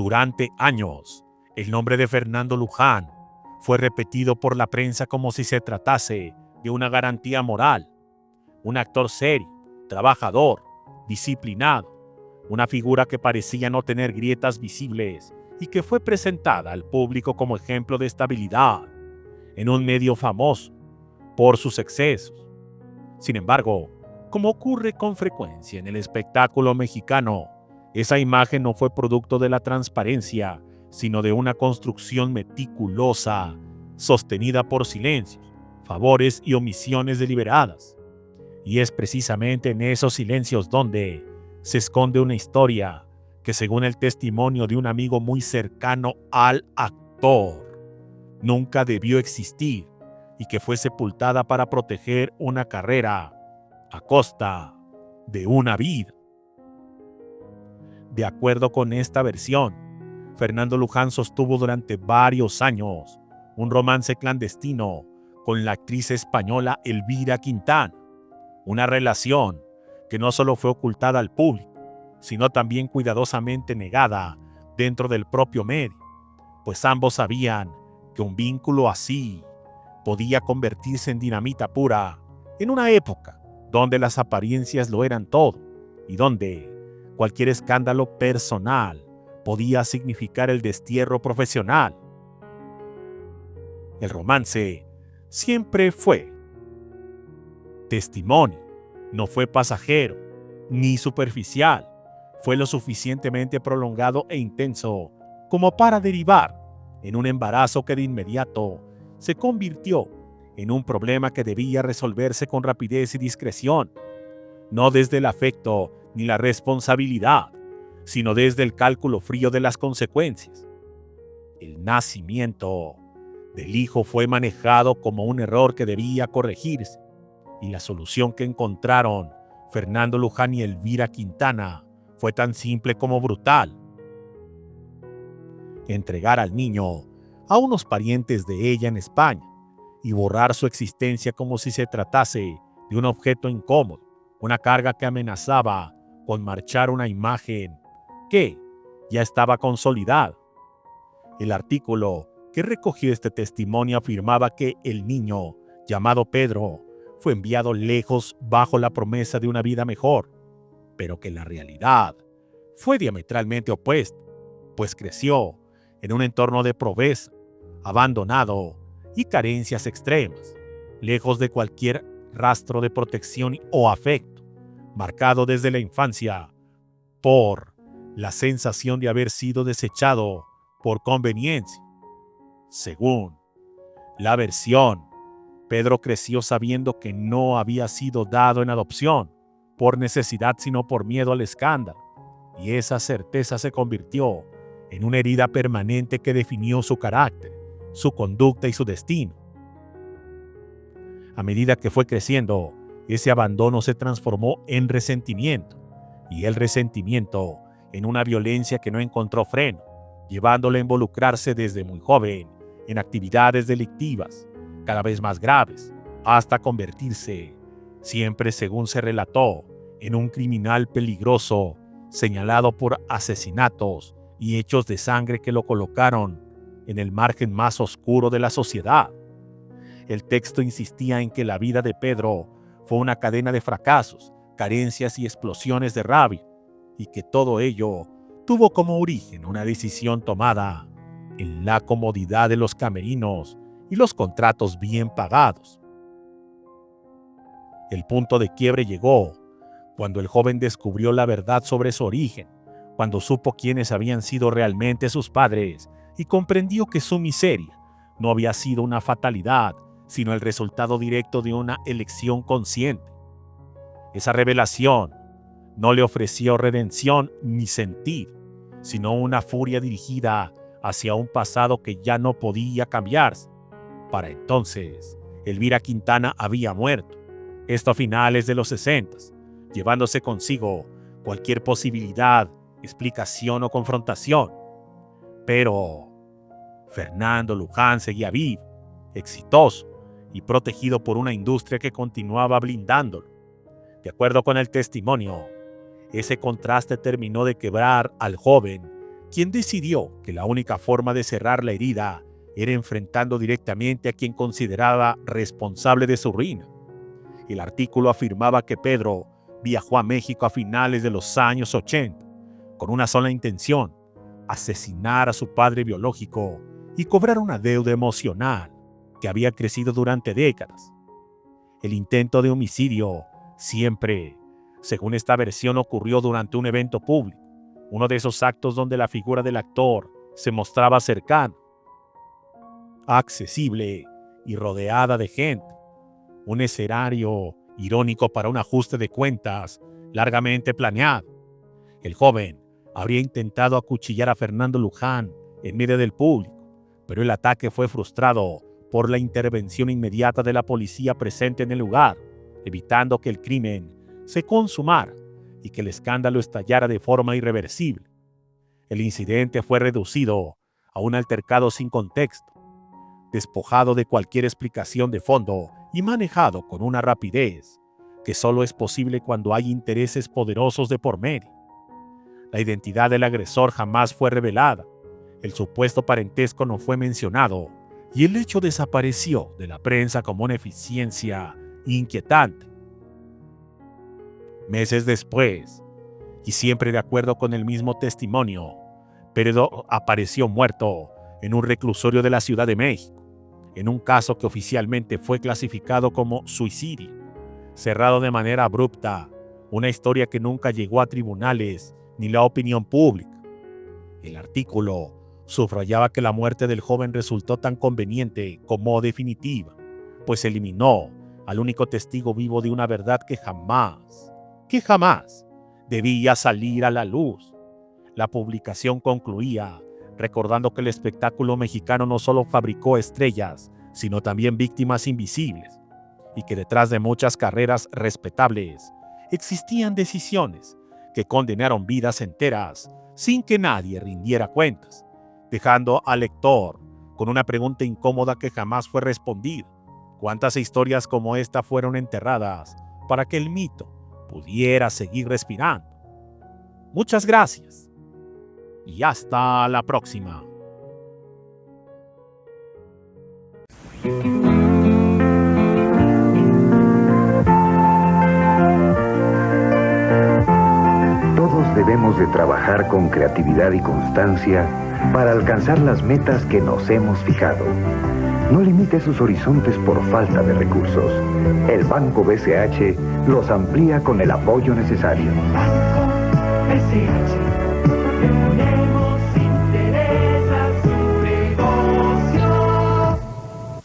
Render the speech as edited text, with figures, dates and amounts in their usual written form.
Durante años, el nombre de Fernando Luján fue repetido por la prensa como si se tratase de una garantía moral, un actor serio, trabajador, disciplinado, una figura que parecía no tener grietas visibles y que fue presentada al público como ejemplo de estabilidad en un medio famoso por sus excesos. Sin embargo, como ocurre con frecuencia en el espectáculo mexicano, esa imagen no fue producto de la transparencia, sino de una construcción meticulosa, sostenida por silencios, favores y omisiones deliberadas. Y es precisamente en esos silencios donde se esconde una historia que, según el testimonio de un amigo muy cercano al actor, nunca debió existir y que fue sepultada para proteger una carrera a costa de una vida. De acuerdo con esta versión, Fernando Luján sostuvo durante varios años un romance clandestino con la actriz española Elvira Quintana, una relación que no solo fue ocultada al público, sino también cuidadosamente negada dentro del propio medio, pues ambos sabían que un vínculo así podía convertirse en dinamita pura en una época donde las apariencias lo eran todo y donde cualquier escándalo personal podía significar el destierro profesional. El romance siempre fue testimonio, no fue pasajero ni superficial, fue lo suficientemente prolongado e intenso como para derivar en un embarazo que de inmediato se convirtió en un problema que debía resolverse con rapidez y discreción, no desde el afecto ni la responsabilidad, sino desde el cálculo frío de las consecuencias. El nacimiento del hijo fue manejado como un error que debía corregirse, y la solución que encontraron Fernando Luján y Elvira Quintana fue tan simple como brutal: entregar al niño a unos parientes de ella en España y borrar su existencia como si se tratase de un objeto incómodo, una carga que amenazaba con marchar una imagen que ya estaba consolidada. El artículo que recogió este testimonio afirmaba que el niño, llamado Pedro, fue enviado lejos bajo la promesa de una vida mejor, pero que la realidad fue diametralmente opuesta, pues creció en un entorno de pobreza, abandonado y carencias extremas, lejos de cualquier rastro de protección o afecto, marcado desde la infancia por la sensación de haber sido desechado por conveniencia. Según la versión, Pedro creció sabiendo que no había sido dado en adopción por necesidad, sino por miedo al escándalo, y esa certeza se convirtió en una herida permanente que definió su carácter, su conducta y su destino. A medida que fue creciendo, ese abandono se transformó en resentimiento, y el resentimiento en una violencia que no encontró freno, llevándole a involucrarse desde muy joven en actividades delictivas, cada vez más graves, hasta convertirse, siempre según se relató, en un criminal peligroso, señalado por asesinatos y hechos de sangre que lo colocaron en el margen más oscuro de la sociedad. El texto insistía en que la vida de Pedro fue una cadena de fracasos, carencias y explosiones de rabia, y que todo ello tuvo como origen una decisión tomada en la comodidad de los camerinos y los contratos bien pagados. El punto de quiebre llegó cuando el joven descubrió la verdad sobre su origen, cuando supo quiénes habían sido realmente sus padres y comprendió que su miseria no había sido una fatalidad, sino el resultado directo de una elección consciente. Esa revelación no le ofreció redención ni sentido, sino una furia dirigida hacia un pasado que ya no podía cambiarse. Para entonces, Elvira Quintana había muerto, esto a finales de los 60, llevándose consigo cualquier posibilidad, explicación o confrontación. Pero Fernando Luján seguía vivo, exitoso y protegido por una industria que continuaba blindándolo. De acuerdo con el testimonio, ese contraste terminó de quebrar al joven quien decidió que la única forma de cerrar la herida era enfrentando directamente a quien consideraba responsable de su ruina. El artículo afirmaba que Pedro viajó a México a finales de los años 80 con una sola intención: asesinar a su padre biológico y cobrar una deuda emocional que había crecido durante décadas. El intento de homicidio siempre, según esta versión, ocurrió durante un evento público, uno de esos actos donde la figura del actor se mostraba cercana, accesible y rodeada de gente. Un escenario irónico para un ajuste de cuentas largamente planeado. El joven habría intentado acuchillar a Fernando Luján en medio del público, pero el ataque fue frustrado por la intervención inmediata de la policía presente en el lugar, evitando que el crimen se consumara y que el escándalo estallara de forma irreversible. El incidente fue reducido a un altercado sin contexto, despojado de cualquier explicación de fondo y manejado con una rapidez que solo es posible cuando hay intereses poderosos de por medio. La identidad del agresor jamás fue revelada, el supuesto parentesco no fue mencionado y el hecho desapareció de la prensa como una eficiencia inquietante. Meses después, y siempre de acuerdo con el mismo testimonio, Pedro apareció muerto en un reclusorio de la Ciudad de México, en un caso que oficialmente fue clasificado como suicidio, cerrado de manera abrupta, una historia que nunca llegó a tribunales ni la opinión pública. El artículo subrayaba que la muerte del joven resultó tan conveniente como definitiva, pues eliminó al único testigo vivo de una verdad que jamás debía salir a la luz. La publicación concluía recordando que el espectáculo mexicano no solo fabricó estrellas, sino también víctimas invisibles, y que detrás de muchas carreras respetables existían decisiones que condenaron vidas enteras sin que nadie rindiera cuentas, dejando al lector con una pregunta incómoda que jamás fue respondida: ¿cuántas historias como esta fueron enterradas para que el mito pudiera seguir respirando? Muchas gracias y hasta la próxima. Todos debemos de trabajar con creatividad y constancia para alcanzar las metas que nos hemos fijado. No limite sus horizontes por falta de recursos. El Banco BCH los amplía con el apoyo necesario. Banco BCH.